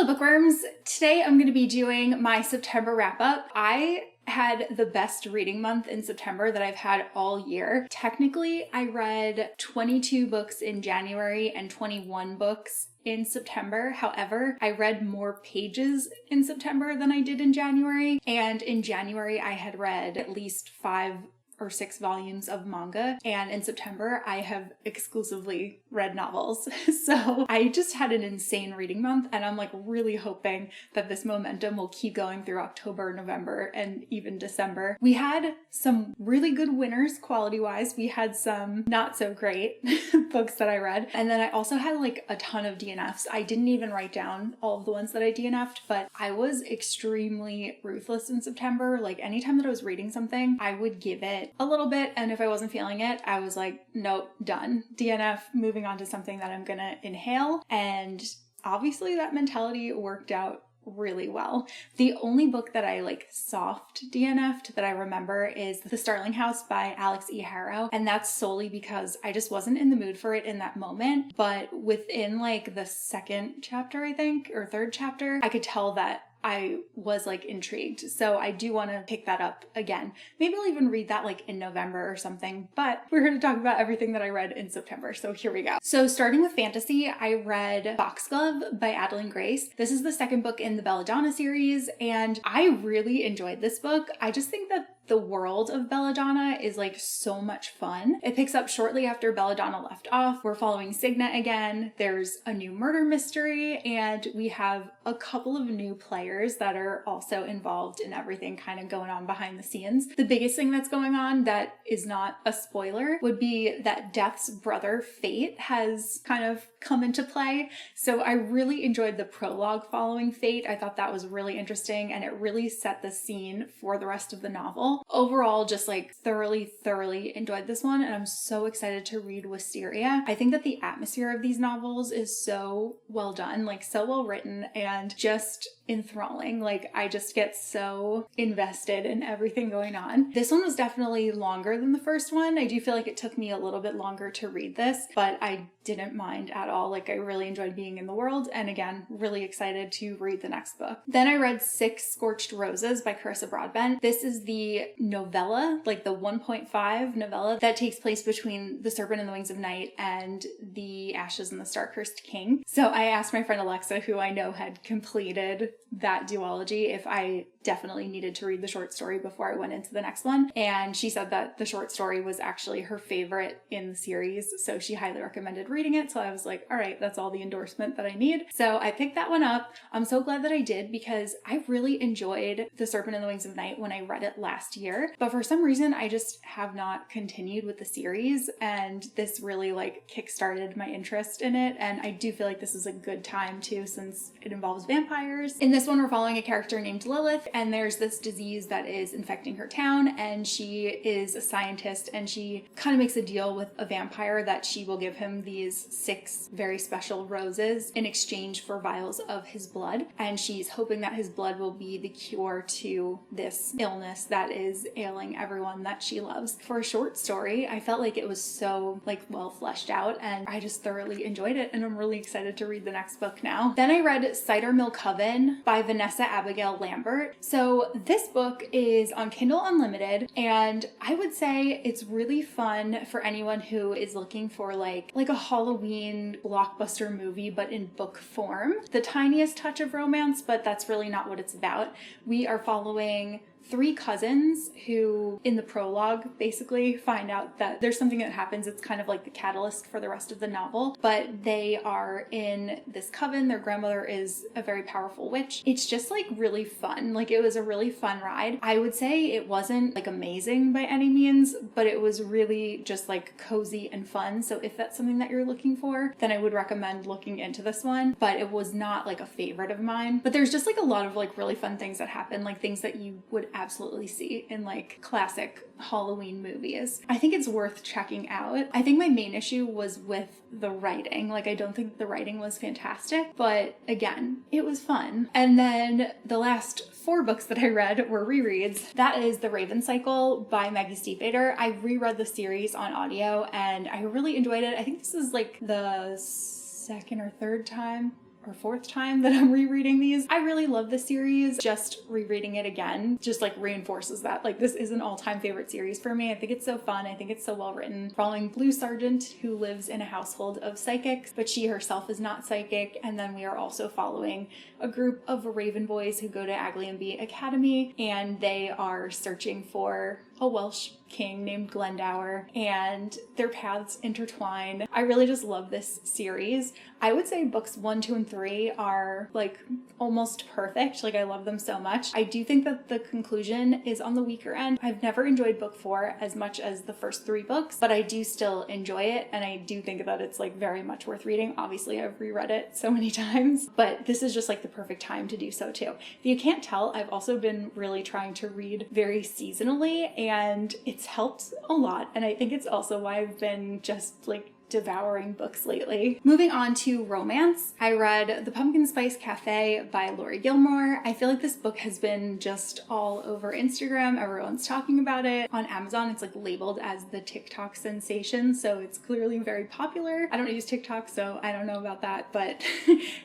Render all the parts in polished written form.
Hello bookworms! Today I'm going to be doing my September wrap-up. I had the best reading month in September that I've had all year. Technically, I read 22 books in January and 21 books in September. However, I read more pages in September than I did in January. And in January, I had read at least 5 or 6 volumes of manga, and in September I have exclusively read novels. So I just had an insane reading month, and I'm like really hoping that this momentum will keep going through October, November, and even December. We had some really good winners quality-wise. We had some not so great books that I read, and then I also had like a ton of DNFs. I didn't even write down all of the ones that I DNF'd, but I was extremely ruthless in September. Like anytime that I was reading something, I would give it a little bit, and if I wasn't feeling it, I was like, nope, done. DNF, moving on to something that I'm gonna inhale. And obviously that mentality worked out really well. The only book that I like soft DNF'd that I remember is The Starling House by Alex E. Harrow, and that's solely because I just wasn't in the mood for it in that moment. But within like the second chapter, I think, or third chapter, I could tell that I was like intrigued. So I do want to pick that up again. Maybe I'll even read that like in November or something, but we're here to talk about everything that I read in September. So here we go. So starting with fantasy, I read Foxglove by Adeline Grace. This is the second book in the Belladonna series, and I really enjoyed this book. I just think that the world of Belladonna is like so much fun. It picks up shortly after Belladonna left off. We're following Signa again. There's a new murder mystery, and we have a couple of new players that are also involved in everything kind of going on behind the scenes. The biggest thing that's going on that is not a spoiler would be that Death's brother, Fate, has kind of come into play. So I really enjoyed the prologue following Fate. I thought that was really interesting, and it really set the scene for the rest of the novel. Overall, just like thoroughly enjoyed this one, and I'm so excited to read Wisteria. I think that the atmosphere of these novels is so well done, like so well written, and just enthralling. Like I just get so invested in everything going on. This one was definitely longer than the first one. I do feel like it took me a little bit longer to read this, but I didn't mind at all. Like I really enjoyed being in the world, and again, really excited to read the next book. Then I read Six Scorched Roses by Carissa Broadbent. This is the novella, like the 1.5 novella that takes place between The Serpent and the Wings of Night and The Ashes and the Star-Cursed King. So I asked my friend Alexa, who I know had completed that duology, if I definitely needed to read the short story before I went into the next one. And she said that the short story was actually her favorite in the series, so she highly recommended reading it. So I was like, all right, that's all the endorsement that I need. So I picked that one up. I'm so glad that I did, because I really enjoyed The Serpent and the Wings of Night when I read it last year. But for some reason, I just have not continued with the series, and this really like kickstarted my interest in it. And I do feel like this is a good time too, since it involves vampires. In this one, we're following a character named Lilith, and there's this disease that is infecting her town, and she is a scientist, and she kind of makes a deal with a vampire that she will give him these 6 very special roses in exchange for vials of his blood, and she's hoping that his blood will be the cure to this illness that is ailing everyone that she loves. For a short story, I felt like it was so like well fleshed out, and I just thoroughly enjoyed it, and I'm really excited to read the next book now. Then I read Cider Mill Coven by Vanessa Abigail Lambert. So this book is on Kindle Unlimited, and I would say it's really fun for anyone who is looking for like a Halloween blockbuster movie, but in book form. The tiniest touch of romance, but that's really not what it's about. We are following 3 cousins who, in the prologue, basically find out that there's something that happens. It's kind of like the catalyst for the rest of the novel, but they are in this coven. Their grandmother is a very powerful witch. It's just like really fun. Like it was a really fun ride. I would say it wasn't like amazing by any means, but it was really just like cozy and fun. So if that's something that you're looking for, then I would recommend looking into this one, but it was not like a favorite of mine. But there's just like a lot of like really fun things that happen, like things that you would absolutely see in like classic Halloween movies. I think it's worth checking out. I think my main issue was with the writing. Like I don't think the writing was fantastic, but again, it was fun. And then the last 4 books that I read were rereads. That is The Raven Cycle by Maggie Stiefvater. I reread the series on audio and I really enjoyed it. I think this is like the second or third time or fourth time that I'm rereading these. I really love the series. Just rereading it again just like reinforces that. Like, this is an all-time favorite series for me. I think it's so fun. I think it's so well written. Following Blue Sergeant, who lives in a household of psychics, but she herself is not psychic. And then we are also following a group of Raven boys who go to Aglionby Academy, and they are searching for a Welsh king named Glendower, and their paths intertwine. I really just love this series. I would say books 1, 2, and 3 are like almost perfect. Like, I love them so much. I do think that the conclusion is on the weaker end. I've never enjoyed book 4 as much as the first 3 books, but I do still enjoy it, and I do think that it's like very much worth reading. Obviously, I've reread it so many times, but this is just like the perfect time to do so too. If you can't tell, I've also been really trying to read very seasonally, and it's helped a lot. And I think it's also why I've been just like devouring books lately. Moving on to romance, I read The Pumpkin Spice Cafe by Laurie Gilmore. I feel like this book has been just all over Instagram. Everyone's talking about it. On Amazon, it's like labeled as the TikTok sensation, so it's clearly very popular. I don't use TikTok, so I don't know about that, but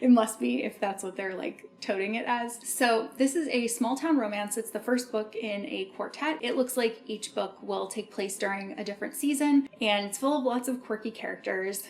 it must be if that's what they're like toting it as. So this is a small town romance. It's the first book in a quartet. It looks like each book will take place during a different season, and it's full of lots of quirky characters.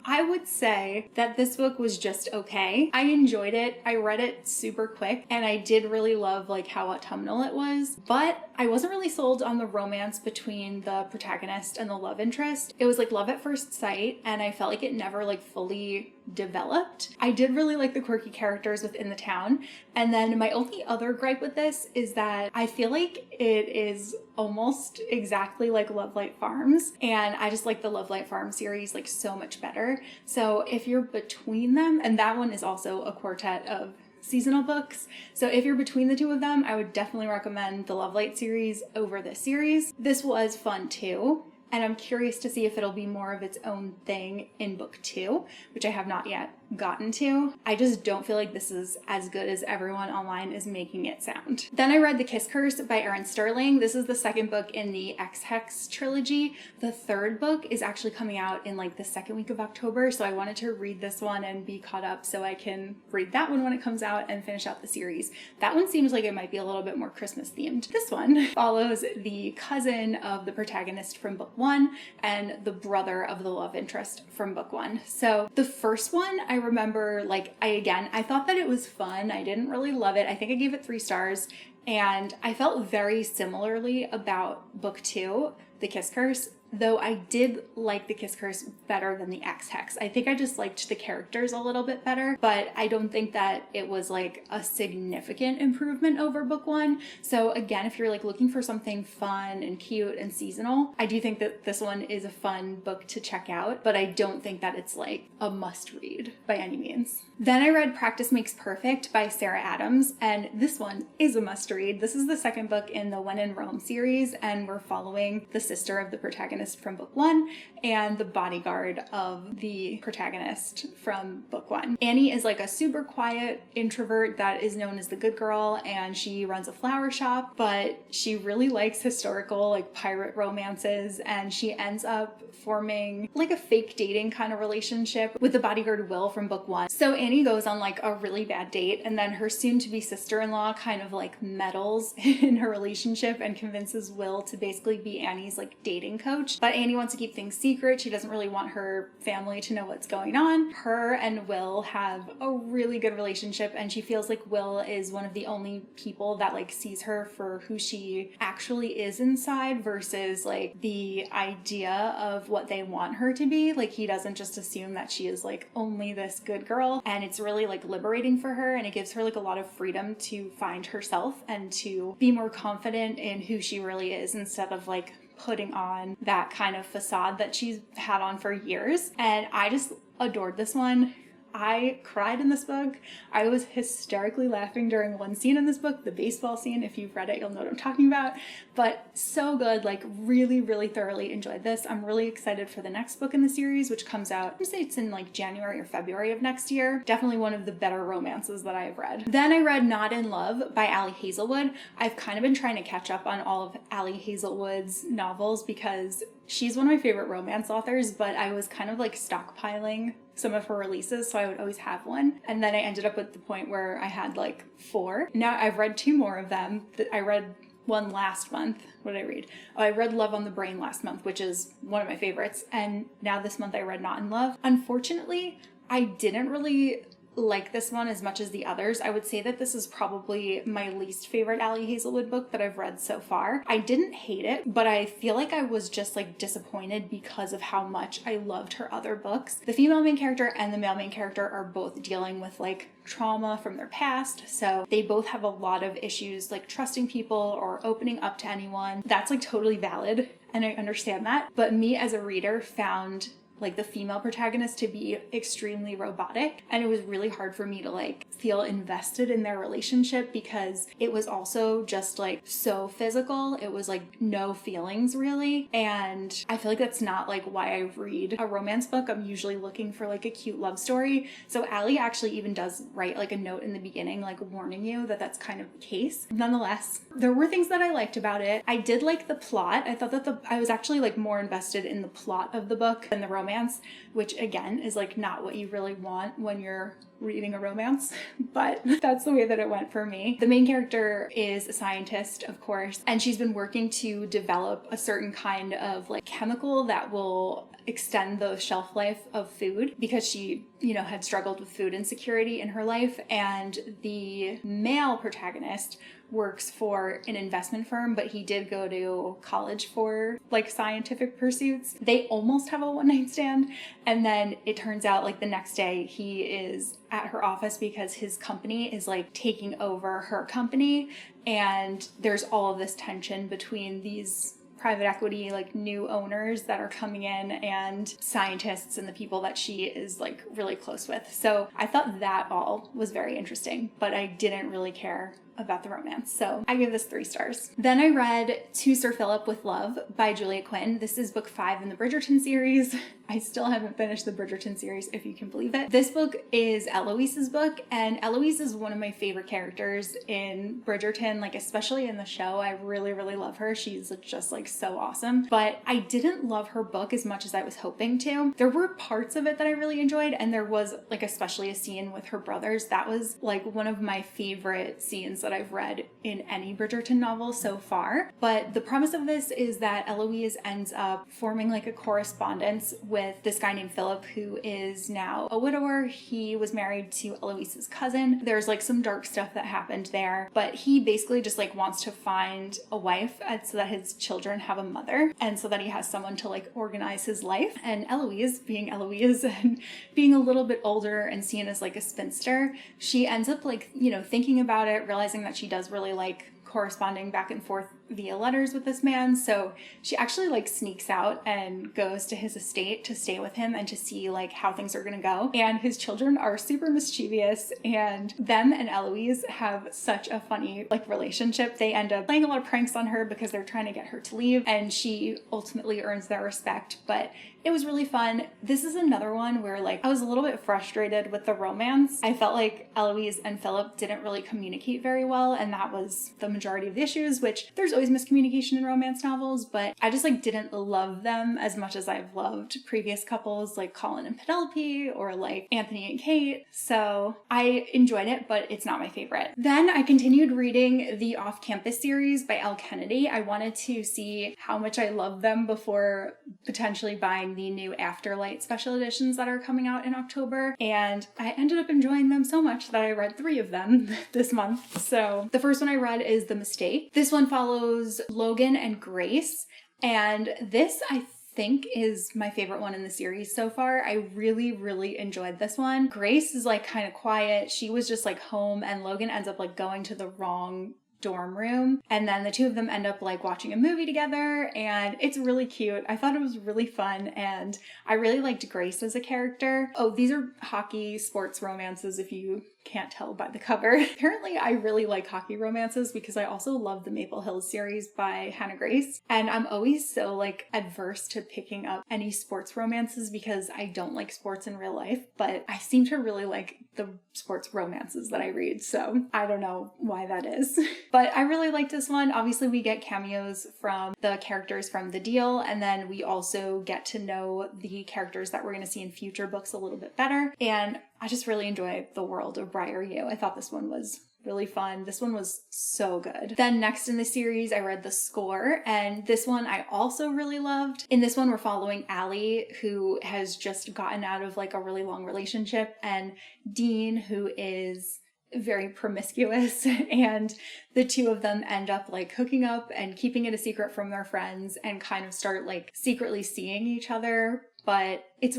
I would say that this book was just okay. I enjoyed it. I read it super quick, and I did really love like how autumnal it was, but I wasn't really sold on the romance between the protagonist and the love interest. It was like love at first sight, and I felt like it never like fully developed. I did really like the quirky characters within the town. And then my only other gripe with this is that I feel like it is almost exactly like Lovelight Farms, and I just like the Lovelight Farm series like so much better. So if you're between them, and that one is also a quartet of seasonal books, so if you're between the two of them, I would definitely recommend the Lovelight series over this series. This was fun too, and I'm curious to see if it'll be more of its own thing in book 2, which I have not yet gotten to. I just don't feel like this is as good as everyone online is making it sound. Then I read The Kiss Curse by Erin Sterling. This is the second book in the X-Hex trilogy. The third book is actually coming out in like the second week of October, so I wanted to read this one and be caught up so I can read that one when it comes out and finish out the series. That one seems like it might be a little bit more Christmas themed. This one follows the cousin of the protagonist from book 1 and the brother of the love interest from book 1. So the first one, I remember like, I thought that it was fun. I didn't really love it. I think I gave it 3 stars, and I felt very similarly about book 2, The Kiss Curse, though I did like The Kiss Curse better than the X-Hex. I think I just liked the characters a little bit better, but I don't think that it was like a significant improvement over book 1. So again, if you're like looking for something fun and cute and seasonal, I do think that this one is a fun book to check out, but I don't think that it's like a must read by any means. Then I read Practice Makes Perfect by Sarah Adams, and this one is a must read. This is the second book in the When in Rome series, and we're following the sister of the protagonist from book 1 and the bodyguard of the protagonist from book 1. Annie is like a super quiet introvert that is known as the good girl, and she runs a flower shop, but she really likes historical like pirate romances, and she ends up forming like a fake dating kind of relationship with the bodyguard Will from book 1. So Annie goes on like a really bad date, and then her soon-to-be sister-in-law kind of like meddles in her relationship and convinces Will to basically be Annie's like dating coach. But Annie wants to keep things secret. She doesn't really want her family to know what's going on. Her and Will have a really good relationship, and she feels like Will is one of the only people that like sees her for who she actually is inside versus like the idea of what they want her to be. Like, he doesn't just assume that she is like only this good girl, and it's really like liberating for her, and it gives her like a lot of freedom to find herself and to be more confident in who she really is instead of like putting on that kind of facade that she's had on for years. And I just adored this one. I cried in this book. I was hysterically laughing during one scene in this book, the baseball scene. If you've read it, you'll know what I'm talking about. But so good, like really, really thoroughly enjoyed this. I'm really excited for the next book in the series, which comes out, I'm gonna say it's in like January or February of next year. Definitely one of the better romances that I've read. Then I read Not in Love by Ali Hazelwood. I've kind of been trying to catch up on all of Ali Hazelwood's novels because She's one of my favorite romance authors, but I was kind of like stockpiling some of her releases, so I would always have one. And then I ended up at the point where I had like 4. Now I've read 2 more of them. I read one last month. What did I read? Oh, I read Love on the Brain last month, which is one of my favorites. And now this month I read Not in Love. Unfortunately, I didn't really like this one as much as the others. I would say that this is probably my least favorite Ali Hazelwood book that I've read so far. I didn't hate it, but I feel like I was just like disappointed because of how much I loved her other books. The female main character and the male main character are both dealing with like trauma from their past, so they both have a lot of issues like trusting people or opening up to anyone. That's like totally valid, and I understand that, but me as a reader found like the female protagonist to be extremely robotic, and it was really hard for me to like feel invested in their relationship because it was also just like so physical. It was like no feelings really, and I feel like that's not like why I read a romance book. I'm usually looking for like a cute love story. So Ali actually even does write like a note in the beginning like warning you that that's kind of the case. Nonetheless, there were things that I liked about it. I did like the plot. I thought that I was actually like more invested in the plot of the book than the romance, which again is like not what you really want when you're reading a romance, but that's the way that it went for me. The main character is a scientist, of course, and she's been working to develop a certain kind of like chemical that will extend the shelf life of food because she, had struggled with food insecurity in her life. And the male protagonist works for an investment firm, but he did go to college for like scientific pursuits. They almost have a one-night stand, and then it turns out like the next day he is at her office because his company is like taking over her company, and there's all of this tension between these private equity like new owners that are coming in and scientists and the people that she is like really close with. So I thought that all was very interesting, but I didn't really care about the romance. So I give this 3 stars. Then I read To Sir Philip with Love by Julia Quinn. This is book 5 in the Bridgerton series. I still haven't finished the Bridgerton series, if you can believe it. This book is Eloise's book, and Eloise is one of my favorite characters in Bridgerton, like especially in the show. I really, really love her. She's just like so awesome. But I didn't love her book as much as I was hoping to. There were parts of it that I really enjoyed, and there was like especially a scene with her brothers. That was like one of my favorite scenes that I've read in any Bridgerton novel so far. But the premise of this is that Eloise ends up forming like a correspondence with this guy named Philip, who is now a widower. He was married to Eloise's cousin. There's like some dark stuff that happened there, but he basically just like wants to find a wife so that his children have a mother, and so that he has someone to like organize his life. And Eloise, being Eloise and being a little bit older and seen as like a spinster, she ends up like, thinking about it, realizing that she does really like corresponding back and forth via letters with this man. So she actually like sneaks out and goes to his estate to stay with him and to see like how things are going to go. And his children are super mischievous, and them and Eloise have such a funny like relationship. They end up playing a lot of pranks on her because they're trying to get her to leave, and she ultimately earns their respect. But it was really fun. This is another one where like I was a little bit frustrated with the romance. I felt like Eloise and Philip didn't really communicate very well, and that was the majority of the issues, which there's always miscommunication in romance novels, but I just like didn't love them as much as I've loved previous couples like Colin and Penelope or like Anthony and Kate. So I enjoyed it, but it's not my favorite. Then I continued reading the Off Campus series by Elle Kennedy. I wanted to see how much I loved them before potentially buying the new Afterlight special editions that are coming out in October, and I ended up enjoying them so much that I read 3 of them this month. So the first one I read is The Mistake. This one follows Logan and Grace, and this I think is my favorite one in the series so far. I really, really enjoyed this one. Grace is like kind of quiet. She was just like home, and Logan ends up like going to the wrong dorm room, and then the 2 of them end up like watching a movie together, and it's really cute. I thought it was really fun, and I really liked Grace as a character. Oh, these are hockey sports romances, if you can't tell by the cover. Apparently, I really like hockey romances because I also love the Maple Hills series by Hannah Grace. And I'm always so like adverse to picking up any sports romances because I don't like sports in real life, but I seem to really like the sports romances that I read. So I don't know why that is. But I really like this one. Obviously, we get cameos from the characters from The Deal, and then we also get to know the characters that we're going to see in future books a little bit better. And I just really enjoy the world of Briar U. I thought this one was really fun. This one was so good. Then next in the series, I read The Score, and this one I also really loved. In this one, we're following Allie, who has just gotten out of like a really long relationship, and Dean, who is very promiscuous, and the two of them end up like hooking up and keeping it a secret from their friends and kind of start like secretly seeing each other. But it's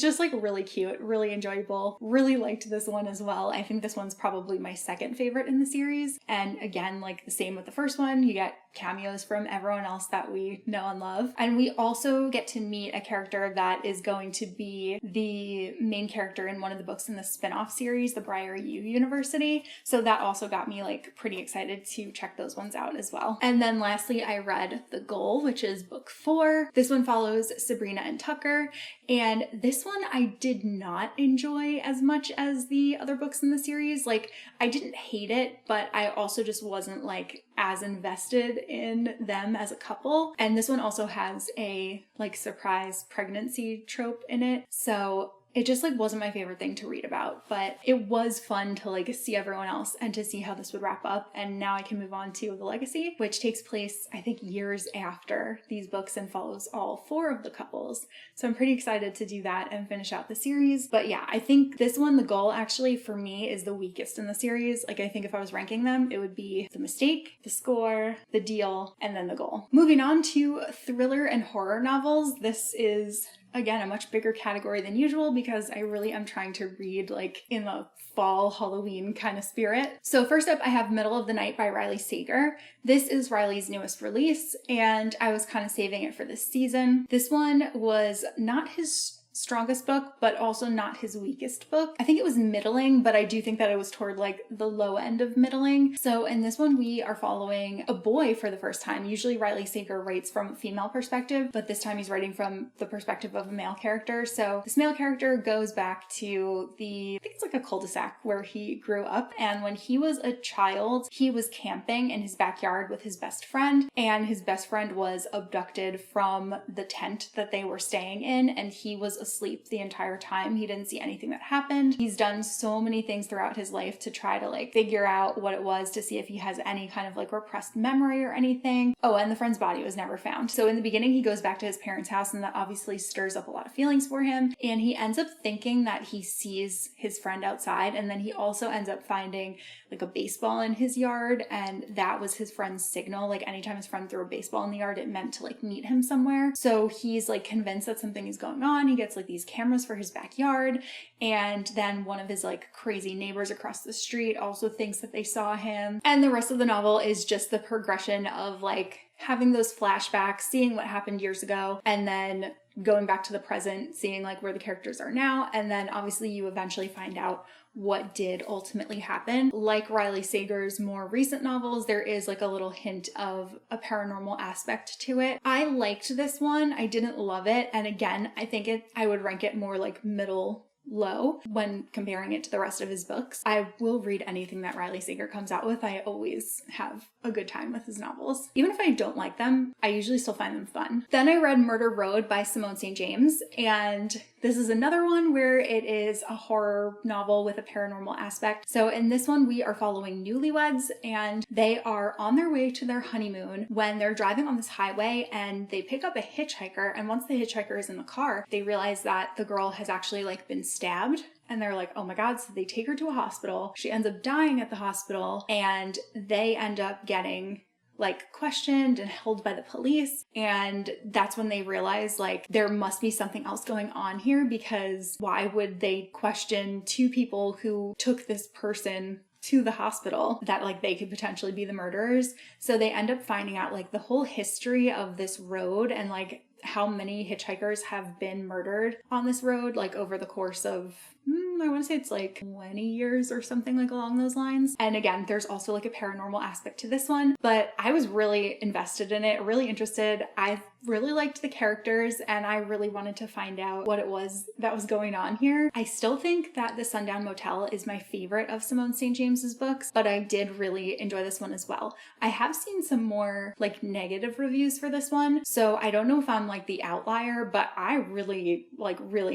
just like really cute, really enjoyable. Really liked this one as well. I think this one's probably my second favorite in the series. And again, like the same with the first one, you get cameos from everyone else that we know and love. And we also get to meet a character that is going to be the main character in one of the books in the spin-off series, the Briar U University. So that also got me like pretty excited to check those ones out as well. And then lastly, I read The Goal, which is book 4. This one follows Sabrina and Tucker. And this one I did not enjoy as much as the other books in the series. Like, I didn't hate it, but I also just wasn't like as invested in them as a couple. And this one also has a like surprise pregnancy trope in it. So it just like wasn't my favorite thing to read about, but it was fun to like see everyone else and to see how this would wrap up. And now I can move on to The Legacy, which takes place, I think, years after these books and follows all 4 of the couples. So I'm pretty excited to do that and finish out the series. But yeah, I think this one, The Goal, actually for me is the weakest in the series. Like, I think if I was ranking them, it would be The Mistake, The Score, The Deal, and then The Goal. Moving on to thriller and horror novels. This is again a much bigger category than usual because I really am trying to read like in the fall Halloween kind of spirit. So first up, I have Middle of the Night by Riley Sager. This is Riley's newest release, and I was kind of saving it for this season. This one was not his strongest book, but also not his weakest book. I think it was middling, but I do think that it was toward like the low end of middling. So in this one, we are following a boy for the first time. Usually Riley Sager writes from a female perspective, but this time he's writing from the perspective of a male character. So this male character goes back to I think it's like a cul-de-sac where he grew up. And when he was a child, he was camping in his backyard with his best friend, and his best friend was abducted from the tent that they were staying in, and he was asleep the entire time. He didn't see anything that happened. He's done so many things throughout his life to try to like figure out what it was, to see if he has any kind of like repressed memory or anything. Oh, and the friend's body was never found. So in the beginning, he goes back to his parents' house, and that obviously stirs up a lot of feelings for him. And he ends up thinking that he sees his friend outside, and then he also ends up finding like a baseball in his yard, and that was his friend's signal. Like anytime his friend threw a baseball in the yard, it meant to like meet him somewhere. So he's like convinced that something is going on. He gets like these cameras for his backyard, and then one of his like crazy neighbors across the street also thinks that they saw him. And the rest of the novel is just the progression of like having those flashbacks, seeing what happened years ago, and then going back to the present, seeing like where the characters are now. And then obviously you eventually find out what did ultimately happen. Like Riley Sager's more recent novels, there is like a little hint of a paranormal aspect to it. I liked this one. I didn't love it. And again, I think I would rank it more like middle low when comparing it to the rest of his books. I will read anything that Riley Sager comes out with. I always have a good time with his novels. Even if I don't like them, I usually still find them fun. Then I read Murder Road by Simone St. James, and this is another one where it is a horror novel with a paranormal aspect. So in this one, we are following newlyweds, and they are on their way to their honeymoon when they're driving on this highway, and they pick up a hitchhiker. And once the hitchhiker is in the car, they realize that the girl has actually like been stabbed. And they're like, oh my God. So they take her to a hospital. She ends up dying at the hospital, and they end up getting like questioned and held by the police. And that's when they realize like there must be something else going on here, because why would they question 2 people who took this person to the hospital, that like they could potentially be the murderers? So they end up finding out like the whole history of this road, and like how many hitchhikers have been murdered on this road, like over the course of I want to say it's like 20 years or something like along those lines. And again, there's also like a paranormal aspect to this one, but I was really invested in it, really interested. I really liked the characters and I really wanted to find out what it was that was going on here. I still think that The Sundown Motel is my favorite of Simone St. James's books, but I did really enjoy this one as well. I have seen some more like negative reviews for this one, so I don't know if I'm like the outlier, but I really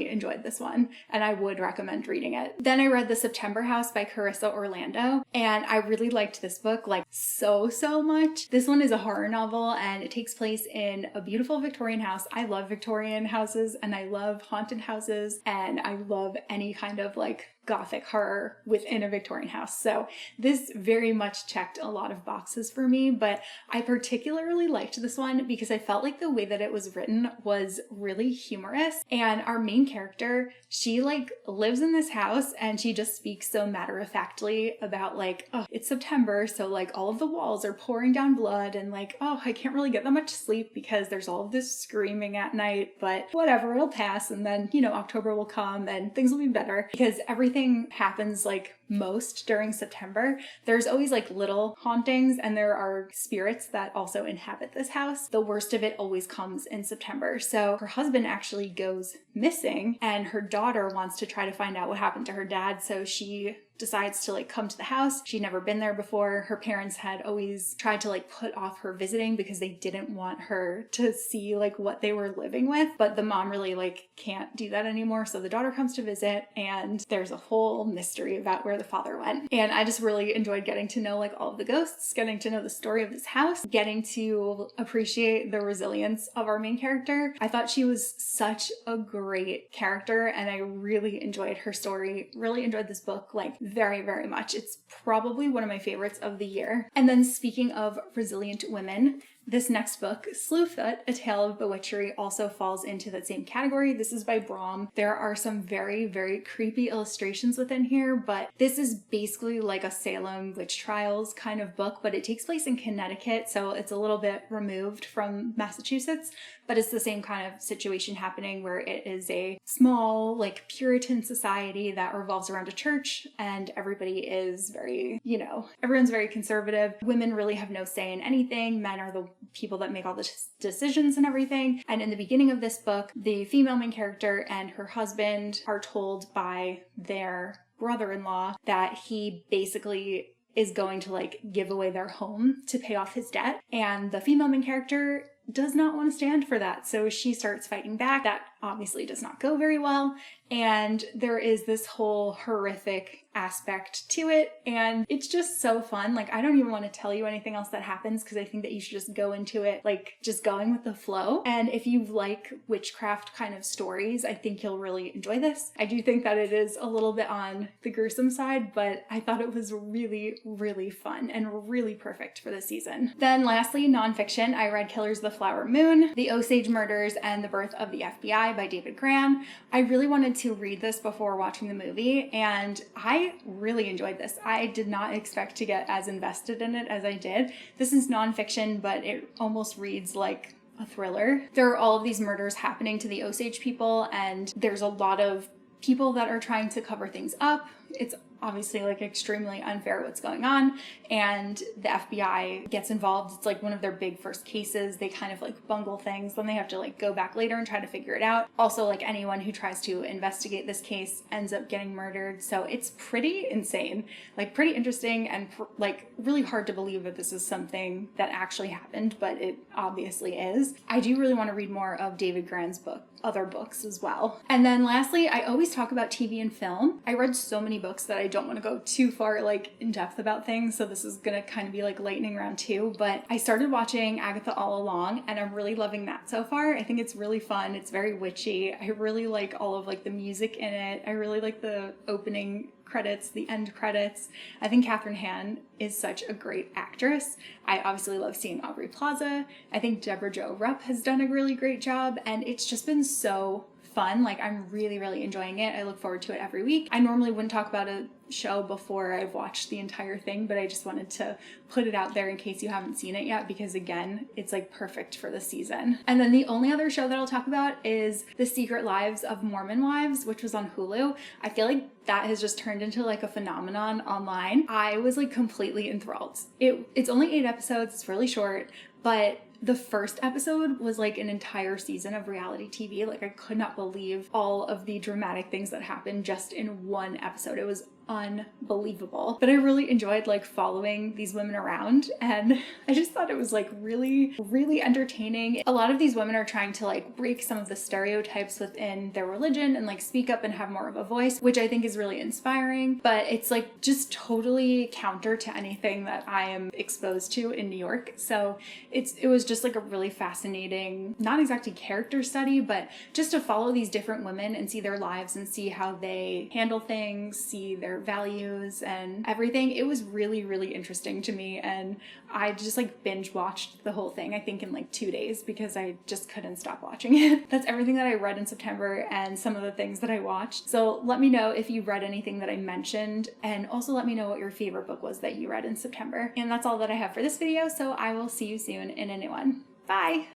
enjoyed this one and I would recommend reading it. Then I read The September House by Carissa Orlando, and I really liked this book like so much. This one is a horror novel and it takes place in a beautiful Victorian house. I love Victorian houses and I love haunted houses and I love any kind of like gothic horror within a Victorian house. So this very much checked a lot of boxes for me, but I particularly liked this one because I felt like the way that it was written was really humorous. And our main character, she like lives in this house and she just speaks so matter-of-factly about like, oh, it's September, so like all of the walls are pouring down blood and like, oh, I can't really get that much sleep because there's all of this screaming at night, but whatever, it'll pass. And then, you know, October will come and things will be better because everything happens like most during September. There's always like little hauntings and there are spirits that also inhabit this house. The worst of it always comes in September. So her husband actually goes missing and her daughter wants to try to find out what happened to her dad. So she decides to like come to the house. She'd never been there before. Her parents had always tried to like put off her visiting because they didn't want her to see like what they were living with. But the mom really like can't do that anymore. So the daughter comes to visit and there's a whole mystery about where the father went. And I just really enjoyed getting to know like all of the ghosts, getting to know the story of this house, getting to appreciate the resilience of our main character. I thought she was such a great character and I really enjoyed her story, really enjoyed this book like very much. It's probably one of my favorites of the year. And then speaking of resilient women, this next book, Slewfoot, A Tale of Bewitchery, also falls into that same category. This is by Brom. There are some very creepy illustrations within here, but this is basically like a Salem witch trials kind of book, but it takes place in Connecticut, so it's a little bit removed from Massachusetts, but it's the same kind of situation happening where it is a small, like Puritan society that revolves around a church and everybody is very, you know, everyone's very conservative. Women really have no say in anything. Men are the people that make all the decisions and everything. And in the beginning of this book, the female main character and her husband are told by their brother-in-law that he basically is going to like give away their home to pay off his debt. And the female main character does not want to stand for that. So she starts fighting back. That obviously does not go very well. And there is this whole horrific aspect to it. And it's just so fun. Like, I don't even want to tell you anything else that happens because I think that you should just go into it, like just going with the flow. And if you like witchcraft kind of stories, I think you'll really enjoy this. I do think that it is a little bit on the gruesome side, but I thought it was really fun and really perfect for the season. Then lastly, nonfiction, I read Killers of the Flower Moon, The Osage Murders, and The Birth of the FBI by David Grann. I really wanted to read this before watching the movie, and I really enjoyed this. I did not expect to get as invested in it as I did. This is nonfiction, but it almost reads like a thriller. There are all of these murders happening to the Osage people, and there's a lot of people that are trying to cover things up. It's obviously like extremely unfair what's going on, and the FBI gets involved. It's like one of their big first cases. They kind of like bungle things, then they have to like go back later and try to figure it out. Also, like anyone who tries to investigate this case ends up getting murdered. So it's pretty insane, like pretty interesting, and like really hard to believe that this is something that actually happened, but it obviously is. I do really want to read more of David Grann's other books as well. And then lastly, I always talk about TV and film. I read so many books that I don't want to go too far like in depth about things, so this is gonna kind of be like lightning round 2, but I started watching Agatha All Along and I'm really loving that so far. I think it's really fun. It's very witchy. I really like all of like the music in it. I really like the opening credits, the end credits. I think Catherine Hahn is such a great actress. I obviously love seeing Aubrey Plaza. I think Deborah Jo Rupp has done a really great job, and it's just been so fun. Like, I'm really, really enjoying it. I look forward to it every week. I normally wouldn't talk about a show before I've watched the entire thing, but I just wanted to put it out there in case you haven't seen it yet, because again, it's like perfect for the season. And then the only other show that I'll talk about is The Secret Lives of Mormon Wives, which was on Hulu. I feel like that has just turned into like a phenomenon online. I was like completely enthralled. It's only 8 episodes, it's really short, but the first episode was like an entire season of reality TV. Like, I could not believe all of the dramatic things that happened just in one episode. It was unbelievable. But I really enjoyed like following these women around, and I just thought it was like really, really entertaining. A lot of these women are trying to like break some of the stereotypes within their religion and like speak up and have more of a voice, which I think is really inspiring. But it's like just totally counter to anything that I am exposed to in New York. So it was just like a really fascinating, not exactly character study, but just to follow these different women and see their lives and see how they handle things, see their values and everything. It was really, really interesting to me, and I just like binge watched the whole thing, I think in like 2 days, because I just couldn't stop watching it. That's everything that I read in September and some of the things that I watched. So let me know if you read anything that I mentioned, and also let me know what your favorite book was that you read in September. And that's all that I have for this video, so I will see you soon in a new one. Bye!